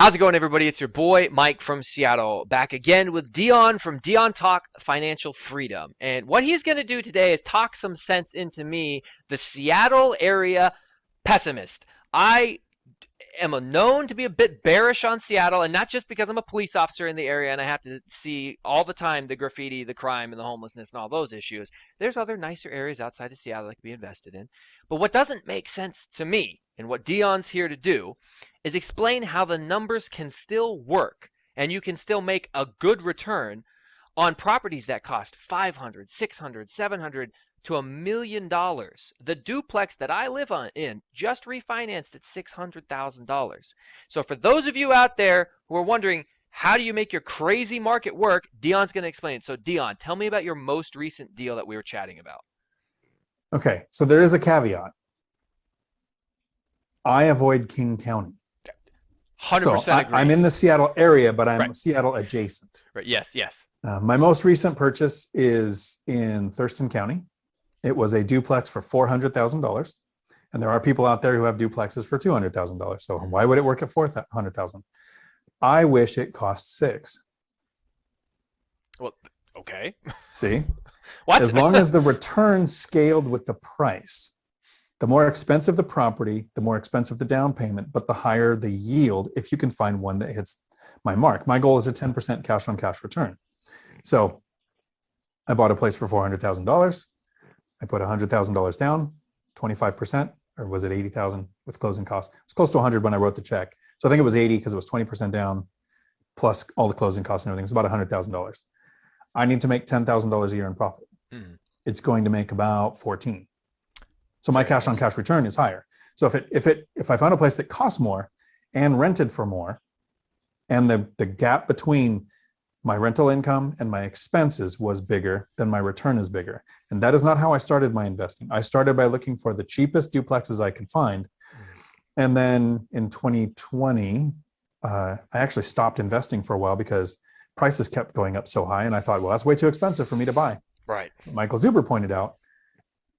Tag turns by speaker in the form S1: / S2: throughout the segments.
S1: How's it going, everybody? It's your boy Mike from Seattle, back again with Dion from Dion Talk Financial Freedom. And what he's going to do today is talk some sense into me, the Seattle area pessimist. I am known to be a bit bearish on Seattle, and not just because I'm a police officer in the area and I have to see all the time the graffiti, the crime, and the homelessness and all those issues. There's other nicer areas outside of Seattle that can be invested in. But what doesn't make sense to me, and what Dion's here to do, is explain how the numbers can still work and you can still make a good return on properties that cost 500, 600, 700 to $1 million. The duplex that I live in just refinanced at $600,000. So for those of you out there who are wondering, how do you make your crazy market work? Dion's going to explain it. So Dion, tell me about your most recent deal that we were chatting about.
S2: Okay, so there is a caveat. I avoid King County.
S1: 100% agree.
S2: I'm in the Seattle area, but I'm
S1: Right.
S2: Seattle adjacent.
S1: Right. Yes, yes.
S2: My most recent purchase is in Thurston County. It was a duplex for $400,000. And there are people out there who have duplexes for $200,000. So why would it work at $400,000? I wish it cost $6.
S1: Well, okay.
S2: See?
S1: What?
S2: As long as the return scaled with the price. The more expensive the property, the more expensive the down payment, but the higher the yield if you can find one that hits my mark. My goal is a 10% cash on cash return. So I bought a place for $400,000. I put $100,000 down, 25%, or was it 80,000 with closing costs? It was close to 100 when I wrote the check. So I think it was 80 because it was 20% down plus all the closing costs and everything. It's about $100,000. I need to make $10,000 a year in profit. It's going to make about 14. So my cash on cash return is higher. So if I found a place that costs more and rented for more, and the gap between my rental income and my expenses was bigger, then my return is bigger. And that is not how I started my investing. I started by looking for the cheapest duplexes I could find. And then in 2020, I actually stopped investing for a while because prices kept going up so high. And I thought, well, that's way too expensive for me to buy.
S1: Right.
S2: Michael Zuber pointed out,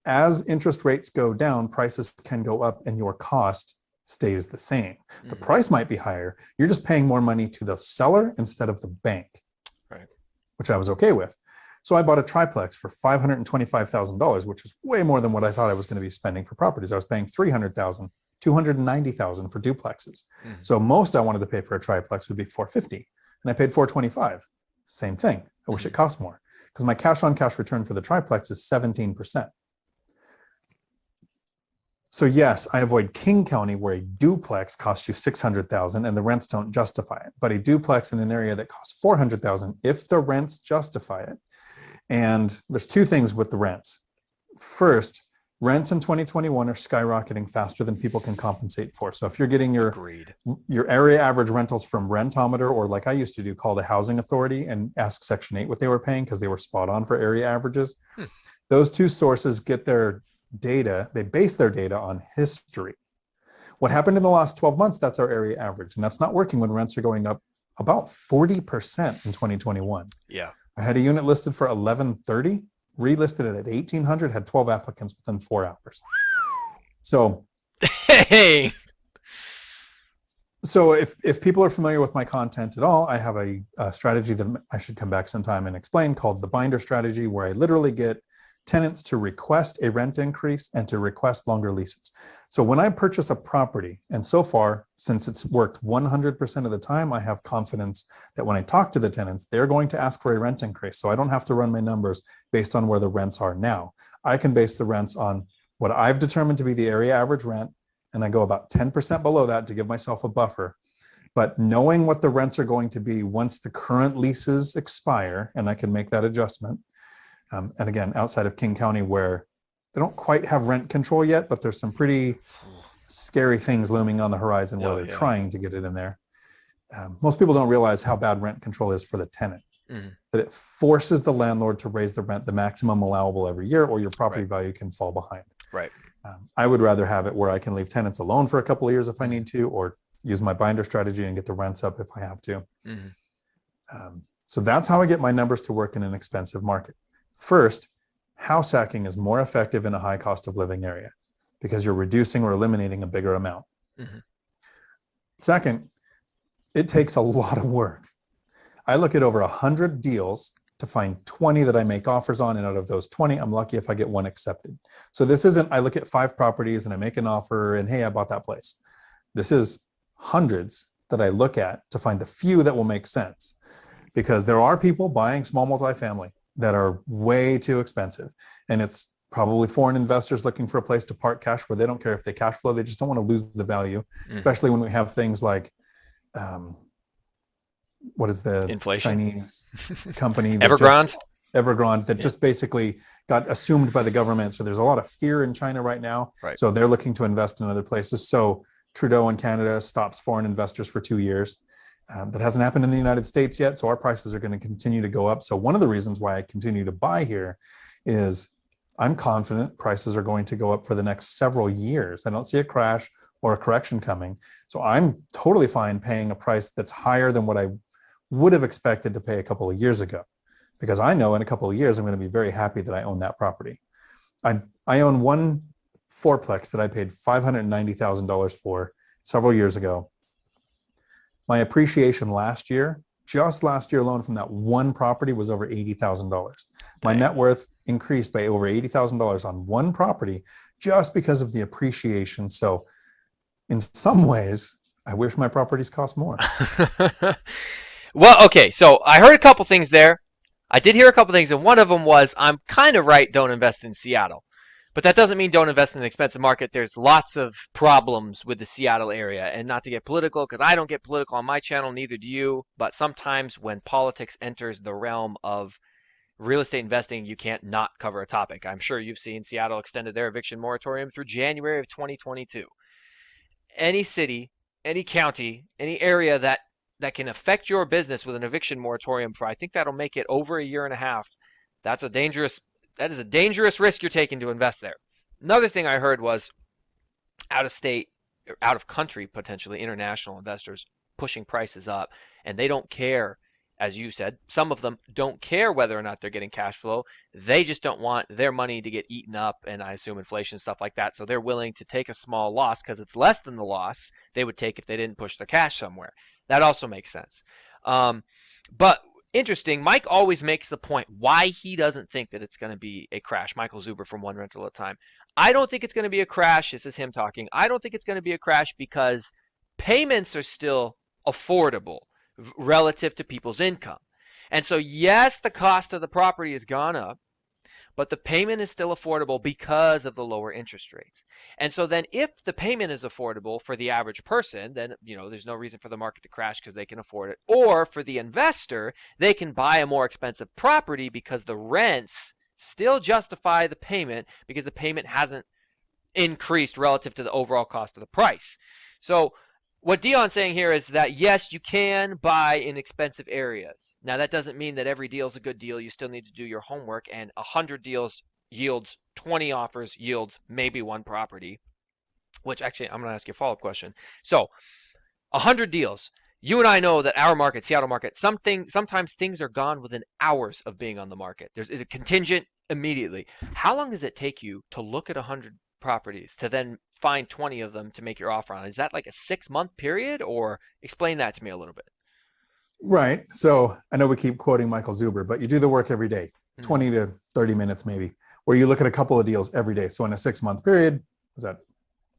S2: as interest rates go down, prices can go up and your cost stays the same. The price might be higher. You're just paying more money to the seller instead of the bank,
S1: right?
S2: Which I was okay with. So I bought a triplex for $525,000, which is way more than what I thought I was going to be spending for properties. I was paying $300,000, $290,000 for duplexes. So most I wanted to pay for a triplex would be $450,000, and I paid $425,000. Same thing. I wish it cost more because my cash on cash return for the triplex is 17%. So yes, I avoid King County where a duplex costs you $600,000 and the rents don't justify it. But a duplex in an area that costs $400,000, if the rents justify it. And there's two things with the rents. First, rents in 2021 are skyrocketing faster than people can compensate for. So if you're getting your area average rentals from Rentometer, or like I used to do, call the housing authority and ask Section 8 what they were paying because they were spot on for area averages. Those two sources get their data, they base their data on history. What happened in the last 12 months, that's our area average. And that's not working when rents are going up about 40% in 2021.
S1: Yeah.
S2: I had a unit listed for $1,130, relisted it at $1,800, had 12 applicants within 4 hours. So,
S1: hey.
S2: So if people are familiar with my content at all, I have a strategy that I should come back sometime and explain called the binder strategy, where I literally get tenants to request a rent increase and to request longer leases. So when I purchase a property, and so far, since it's worked 100% of the time, I have confidence that when I talk to the tenants, they're going to ask for a rent increase. So I don't have to run my numbers based on where the rents are now. I can base the rents on what I've determined to be the area average rent, and I go about 10% below that to give myself a buffer. But knowing what the rents are going to be once the current leases expire, and I can make that adjustment, and again, outside of King County, where they don't quite have rent control yet, but there's some pretty scary things looming on the horizon where they're trying to get it in there. Most people don't realize how bad rent control is for the tenant, that it forces the landlord to raise the rent the maximum allowable every year, or your property value can fall behind.
S1: Right.
S2: I would rather have it where I can leave tenants alone for a couple of years if I need to, or use my binder strategy and get the rents up if I have to. So that's how I get my numbers to work in an expensive market. First, house hacking is more effective in a high cost of living area because you're reducing or eliminating a bigger amount. Second, it takes a lot of work. I look at over 100 deals to find 20 that I make offers on. And out of those 20, I'm lucky if I get one accepted. So this isn't, I look at 5 properties and I make an offer and hey, I bought that place. This is hundreds that I look at to find the few that will make sense, because there are people buying small multifamily that are way too expensive. And it's probably foreign investors looking for a place to park cash where they don't care if they cash flow. They just don't want to lose the value, especially when we have things like, what is the
S1: Inflation.
S2: Chinese company that
S1: Evergrande.
S2: Evergrande that just basically got assumed by the government. So there's a lot of fear in China right now.
S1: Right.
S2: So they're looking to invest in other places. So Trudeau in Canada stops foreign investors for 2 years. That hasn't happened in the United States yet. So our prices are going to continue to go up. So one of the reasons why I continue to buy here is I'm confident prices are going to go up for the next several years. I don't see a crash or a correction coming. So I'm totally fine paying a price that's higher than what I would have expected to pay a couple of years ago, because I know in a couple of years, I'm going to be very happy that I own that property. I own one fourplex that I paid $590,000 for several years ago. My appreciation last year, just last year alone from that one property, was over $80,000. My net worth increased by over $80,000 on one property just because of the appreciation. So in some ways, I wish my properties cost more.
S1: Well, okay, so I heard a couple things there. I did hear a couple things, and one of them was I'm kind of right, don't invest in Seattle. But that doesn't mean don't invest in an expensive market. There's lots of problems with the Seattle area. And not to get political, because I don't get political on my channel, neither do you. But sometimes when politics enters the realm of real estate investing, you can't not cover a topic. I'm sure you've seen Seattle extended their eviction moratorium through January of 2022. Any city, any county, any area that can affect your business with an eviction moratorium for, I think that'll make it over a year and a half. That is a dangerous risk you're taking to invest there. Another thing I heard was out of state, or out of country, potentially international investors pushing prices up, and they don't care. As you said, some of them don't care whether or not they're getting cash flow. They just don't want their money to get eaten up, and I assume inflation, stuff like that. So they're willing to take a small loss because it's less than the loss they would take if they didn't push their cash somewhere. That also makes sense. But interesting, Mike always makes the point why he doesn't think that it's going to be a crash. Michael Zuber from One Rental at a Time. I don't think it's going to be a crash. This is him talking. I don't think it's going to be a crash because payments are still affordable relative to people's income. And so, yes, the cost of the property has gone up, but the payment is still affordable because of the lower interest rates. And so then if the payment is affordable for the average person, then there's no reason for the market to crash because they can afford it. Or for the investor, they can buy a more expensive property because the rents still justify the payment because the payment hasn't increased relative to the overall cost of the price. So what Dion's saying here is that, yes, you can buy in expensive areas. Now, that doesn't mean that every deal is a good deal. You still need to do your homework, and 100 deals yields 20 offers, yields maybe one property, which actually I'm going to ask you a follow-up question. So 100 deals. You and I know that our market, Seattle market, sometimes things are gone within hours of being on the market. There's a contingent immediately. How long does it take you to look at 100 properties to then find 20 of them to make your offer on? Is that like a 6-month period, or explain that to me a little bit?
S2: Right. So I know we keep quoting Michael Zuber, but you do the work every day, 20 to 30 minutes maybe, where you look at a couple of deals every day. So in a 6-month period, is that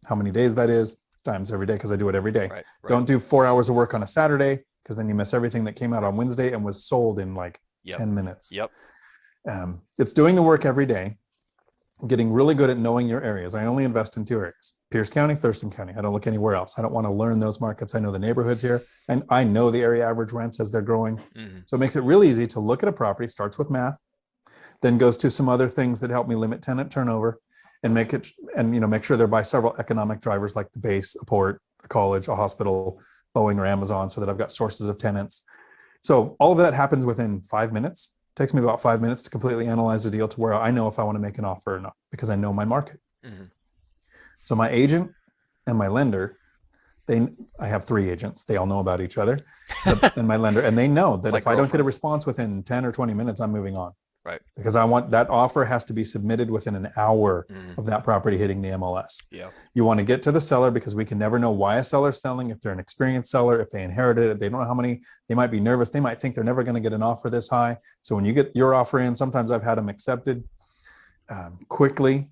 S2: how many days that is? Times every day, because I do it every day.
S1: Right.
S2: Don't do 4 hours of work on a Saturday, because then you miss everything that came out on Wednesday and was sold in like 10 minutes.
S1: Yep.
S2: It's doing the work every day, getting really good at knowing your areas. I only invest in 2 areas, Pierce County, Thurston County. I don't look anywhere else. I don't want to learn those markets. I know the neighborhoods here, and I know the area average rents as they're growing. So it makes it really easy to look at a property, starts with math, then goes to some other things that help me limit tenant turnover and make sure they're by several economic drivers like the base, a port, a college, a hospital, Boeing or Amazon, so that I've got sources of tenants. So all of that happens within 5 minutes. It takes me about 5 minutes to completely analyze the deal to where I know if I want to make an offer or not, because I know my market. So my agent and my lender, I have 3 agents. They all know about each other, and my lender, and they know that
S1: Like
S2: if I don't get a response within 10 or 20 minutes, I'm moving on.
S1: Right.
S2: because I want that offer has to be submitted within an hour
S1: Mm,
S2: of that property hitting the MLS.
S1: yeah.
S2: You want to get to the seller because we can never know why a seller's selling, if they're an experienced seller, if they inherited it, they don't know how many, they might be nervous, they might think they're never going to get an offer this high. So when you get your offer in, sometimes I've had them accepted quickly.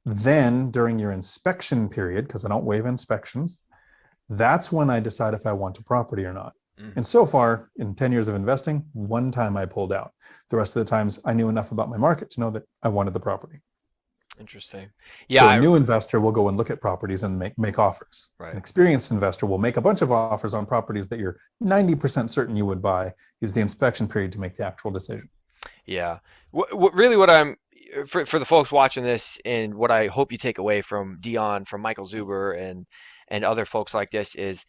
S2: Then during your inspection period, because I don't waive inspections, that's when I decide if I want a property or not.
S1: Mm,
S2: And so far, in 10 years of investing, one time I pulled out. The rest of the times, I knew enough about my market to know that I wanted the property.
S1: interesting.
S2: So a
S1: Yeah.
S2: new investor will go and look at properties and make offers. An
S1: Right.
S2: experienced investor will make a bunch of offers on properties that you're 90% certain you would buy, use the inspection period to make the actual decision.
S1: Yeah. Really, what I'm for the folks watching this, and what I hope you take away from Dion, from Michael Zuber, and other folks like this is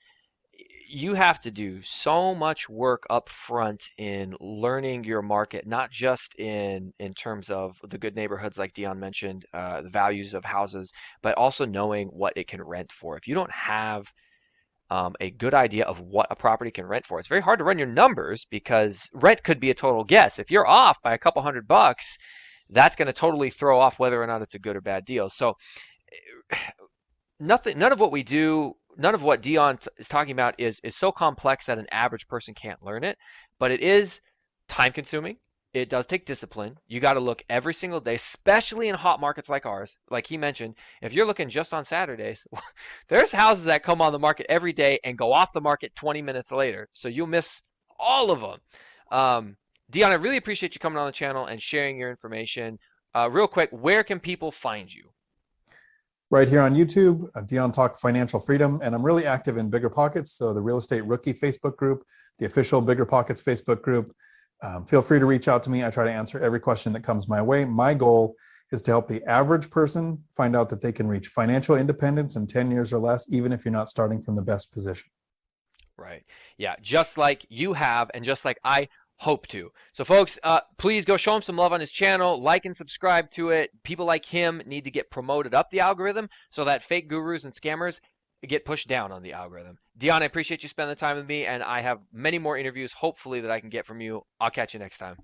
S1: you have to do so much work up front in learning your market, not just in terms of the good neighborhoods like Dion mentioned, the values of houses, but also knowing what it can rent for. If you don't have a good idea of what a property can rent for, it's very hard to run your numbers because rent could be a total guess. If you're off by a couple $100, that's going to totally throw off whether or not it's a good or bad deal. So none of what we do, none of what Dion is talking about is so complex that an average person can't learn it, but it is time consuming. It does take discipline. You got to look every single day, especially in hot markets like ours. Like he mentioned, if you're looking just on Saturdays, there's houses that come on the market every day and go off the market 20 minutes later. So you'll miss all of them. Um, Dion, I really appreciate you coming on the channel and sharing your information. Real quick, where can people find you?
S2: Right here on YouTube, Dion Talk Financial Freedom, and I'm really active in Bigger Pockets. So the Real Estate Rookie Facebook group, the official Bigger Pockets Facebook group. Feel free to reach out to me. I try to answer every question that comes my way. My goal is to help the average person find out that they can reach financial independence in 10 years or less, even if you're not starting from the best position.
S1: Right. Yeah, just like you have, and just like I hope to. So, folks, please go show him some love on his channel, like and subscribe to it. People like him need to get promoted up the algorithm so that fake gurus and scammers get pushed down on the algorithm. Dion, I appreciate you spending the time with me, and I have many more interviews, hopefully, that I can get from you. I'll catch you next time.